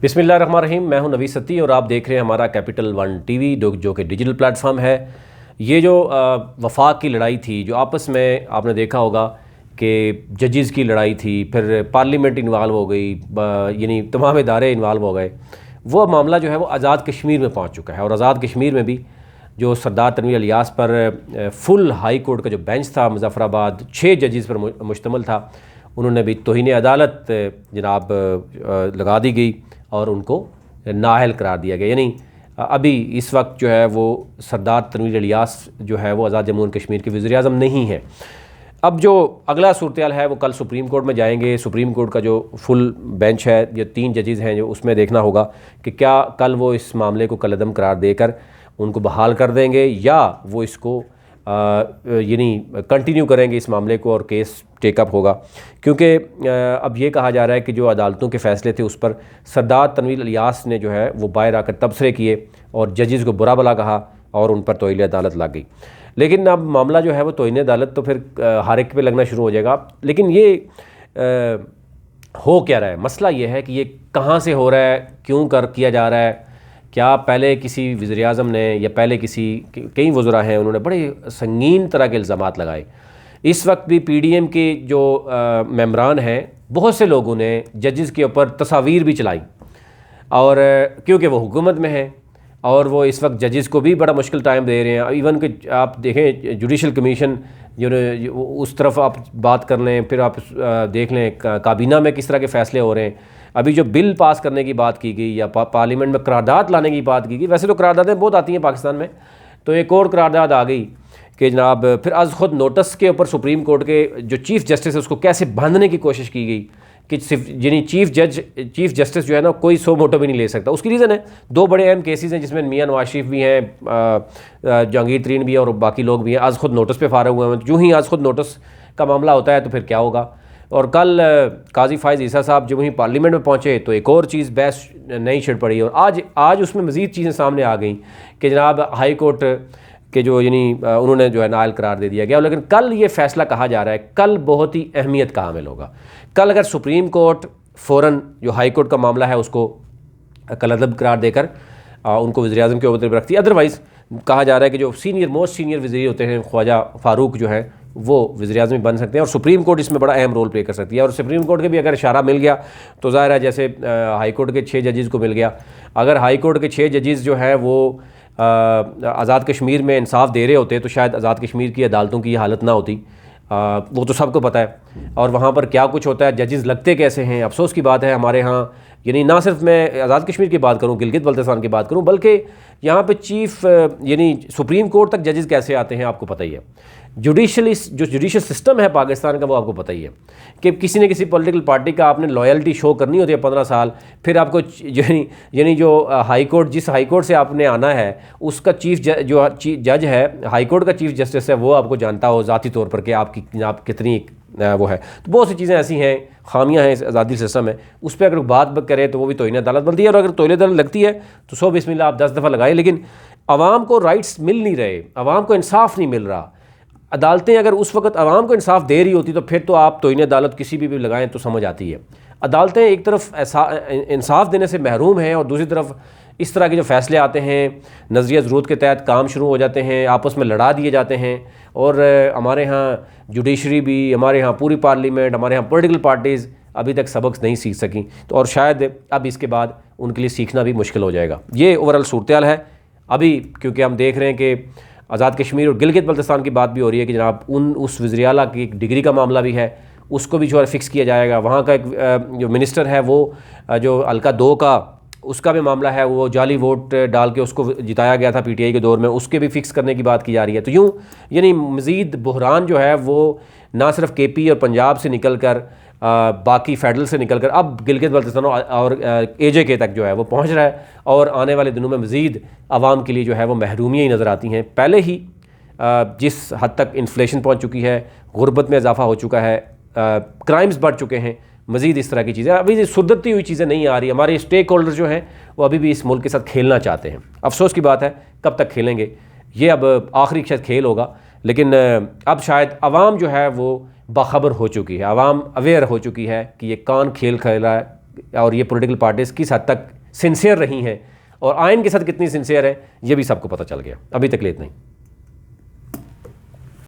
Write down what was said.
बिस्मिल्लाहिर्रहमानिर्रहीम। मैं हूं नवी सत्ती और आप देख रहे हैं हमारा कैपिटल वन टीवी जो कि डिजिटल प्लेटफॉर्म है। ये जो वफाक की लड़ाई थी, जो आपस में आपने देखा होगा कि जजेस की लड़ाई थी, फिर पार्लियामेंट इन्वाल्व हो गई, यानी तमाम इदारे इन्वाल्व हो गए। वो मामला जो है वो आज़ाद कश्मीर में पहुँच चुका है और आज़ाद कश्मीर में भी जो सरदार तनवीर इलियास पर फुल हाई कोर्ट का जो बेंच था मुजफ्फराबाद 6 जजेस पर मुश्तमल था, उन्होंने भी तौहीन अदालत जनाब लगा दी गई और उनको नाअहल करार दिया गया। यानी अभी इस वक्त जो है वो सरदार तनवीर इलियास जो है वो आज़ाद जम्मू एंड कश्मीर के वज़ीर आज़म नहीं है। अब जो अगला सूरत है वो कल सुप्रीम कोर्ट में जाएंगे। सुप्रीम कोर्ट का जो फुल बेंच है, जो 3 जजेस हैं, जो उसमें देखना होगा कि क्या कल वो इस मामले को कलअदम करार देकर उनको बहाल कर देंगे या वो इसको यानी कंटिन्यू करेंगे इस मामले को और केस टेकअप होगा। क्योंकि अब ये कहा जा रहा है कि जो अदालतों के फ़ैसले थे उस पर सरदार तनवीर इलियास ने जो है वो बाहर आकर तबसरे किए और जजेस को बुरा भला कहा और उन पर तौहीन अदालत लग गई। लेकिन अब मामला जो है वो तौहीन अदालत तो फिर हर एक पे लगना शुरू हो जाएगा। लेकिन ये हो क्या रहा है, मसला ये है कि ये कहाँ से हो रहा है, क्यों किया जा रहा है। क्या पहले किसी वज़ीर आज़म ने या पहले कई वज़रा हैं उन्होंने बड़े संगीन तरह के इल्ज़ामात लगाए। इस वक्त भी PDM के जो मेंबरान हैं, बहुत से लोगों ने जजेस के ऊपर तस्वीर भी चलाई और क्योंकि वो हुकूमत में हैं और वो इस वक्त जजेस को भी बड़ा मुश्किल टाइम दे रहे हैं। इवन कि आप देखें जुडिशल कमीशन जो उस तरफ आप बात कर लें, फिर आप देख लें काबीना में किस तरह के फ़ैसले हो रहे हैं। अभी जो बिल पास करने की बात की गई या पार्लियामेंट में करारदाद लाने की बात की गई, वैसे तो करारदादें बहुत आती हैं पाकिस्तान में, तो एक और करारदाद आ गई कि जनाब फिर आज ख़ुद नोटिस के ऊपर सुप्रीम कोर्ट के जो चीफ़ जस्टिस है उसको कैसे बांधने की कोशिश की गई कि सिर्फ यानी चीफ़ जस्टिस जो है ना कोई सो मोटो भी नहीं ले सकता। उसकी रीज़न है 2 बड़े अहम केसेस हैं जिसमें मियां नवाज शरीफ भी हैं, जहांगीर तरीन भी है और बाकी लोग भी हैं। आज ख़ुद नोटिस पे फारग हुए हैं। जो ही आज ख़ुद नोटिस का मामला होता है तो फिर क्या होगा। और कल काजी फाइज़ ईसा साहब जब वहीं पार्लियामेंट में पहुँचे तो एक और चीज़ बहस नई छिड़ पड़ी और आज उसमें मज़ीद चीज़ें सामने आ गई कि जनाब हाई कोर्ट के जो यानी उन्होंने जो है नाअहल करार दे दिया गया। लेकिन कल ये फ़ैसला कहा जा रहा है, कल बहुत ही अहमियत का हामिल होगा। कल अगर सुप्रीम कोर्ट फ़ौरन जो हाई कोर्ट का मामला है उसको कलअदम करार देकर उनको वज़ीर आज़म के ऊपर रखती है, अदरवाइज़ कहा जा रहा है कि जो मोस्ट सीनियर वज़ीर होते हैं ख्वाजा फ़ारूक जो है वो वज़ीर आज़म बन सकते हैं और सुप्रीम कोर्ट इसमें बड़ा अहम रोल प्ले कर सकती है। और सुप्रीम कोर्ट के भी अगर इशारा मिल गया तो ज़ाहिर है जैसे हाई कोर्ट के 6 जजेस को मिल गया, अगर हाई कोर्ट के 6 जजेस जो है वो आज़ाद कश्मीर में इंसाफ दे रहे होते तो शायद आज़ाद कश्मीर की अदालतों की ये हालत ना होती। वो तो सबको पता है और वहाँ पर क्या कुछ होता है, जजेस लगते कैसे हैं। अफसोस की बात है हमारे यहाँ, यानी ना सिर्फ मैं आज़ाद कश्मीर की बात करूँ, गिलगित बल्तिस्तान की बात करूँ, बल्कि यहाँ पे चीफ़ यानी सुप्रीम कोर्ट तक जजेस कैसे आते हैं आपको पता ही है। जुडिशल सिस्टम है पाकिस्तान का वो आपको पता ही है कि किसी न किसी पॉलिटिकल पार्टी का आपने लॉयल्टी शो करनी होती है 15 साल, फिर आपको यानी जो हाई कोर्ट जिस हाई कोर्ट से आपने आना है उसका जो जज है, हाई कोर्ट का चीफ़ जस्टिस है, वो आपको जानता हो ज़ाती तौर पर कि आप कितनी वो है। तो बहुत सी चीज़ें ऐसी हैं, खामियां हैं इस आज़ादी सिस्टम में। उस पर अगर बात करें तो वो भी तौहीन अदालत बनती है और अगर तौहीन अदालत लगती है तो सो बिस्मिल्लाह आप 10 दफ़ा लगाए, लेकिन आवाम को राइट्स मिल नहीं रहे, आवाम को इंसाफ नहीं मिल रहा। अदालतें अगर उस वक्त आवाम को इंसाफ दे रही होती तो फिर तो आप तौहीन अदालत किसी भी लगाएं तो समझ आती है। अदालतें एक तरफ इंसाफ देने से महरूम हैं और दूसरी तरफ इस तरह के जो फ़ैसले आते हैं नज़रिया ज़रूरत के तहत काम शुरू हो जाते हैं, आपस में लड़ा दिए जाते हैं। और हमारे यहाँ जुडिशरी भी, हमारे यहाँ पूरी पार्लियामेंट, हमारे यहाँ पॉलिटिकल पार्टीज़ अभी तक सबक नहीं सीख सकी, तो और शायद अब इसके बाद उनके लिए सीखना भी मुश्किल हो जाएगा। ये ओवरऑल सूरत हाल है अभी, क्योंकि हम देख रहे हैं कि आज़ाद कश्मीर और गिलगित बल्तिस्तान की बात भी हो रही है कि जनाब उस वज़ीर आला की एक डिग्री का मामला भी है, उसको भी जो है फ़िक्स किया जाएगा। वहाँ का एक जो मिनिस्टर है वो जो हल्का 2 का उसका भी मामला है, वो जाली वोट डाल के उसको जिताया गया था PTI के दौर में, उसके भी फ़िक्स करने की बात की जा रही है। तो यूँ यानी मज़ीद बहरान जो है वो ना सिर्फ KP और पंजाब से निकल कर बाकी फेडरल से निकल कर अब गिलगित बल्तिस्तान और AJK तक जो है वो पहुँच रहा है और आने वाले दिनों में मज़ीद आवाम के लिए जो है वो महरूमियाँ ही नज़र आती हैं। पहले ही जिस हद तक इन्फ्लेशन पहुँच चुकी है, गुर्बत में इजाफ़ा हो चुका है, क्राइम्स बढ़ चुके हैं, मज़ीद इस तरह की चीज़ें अभी सुधरती हुई चीज़ें नहीं आ रही। हमारे स्टेक होल्डर जो हैं वो अभी भी इस मुल्क के साथ खेलना चाहते हैं। अफसोस की बात है कब तक खेलेंगे, ये अब आखिरी शायद खेल होगा। लेकिन अब शायद आवाम जो है वो बाखबर हो चुकी है, आवाम अवेयर हो चुकी है कि ये कौन खेल खेल रहा है, और ये पॉलिटिकल पार्टीज़ किस हद तक सिंसियर रही हैं और आइन के साथ कितनी सिंसियर है, ये भी सबको पता चल गया। अभी तक ले इतना ही।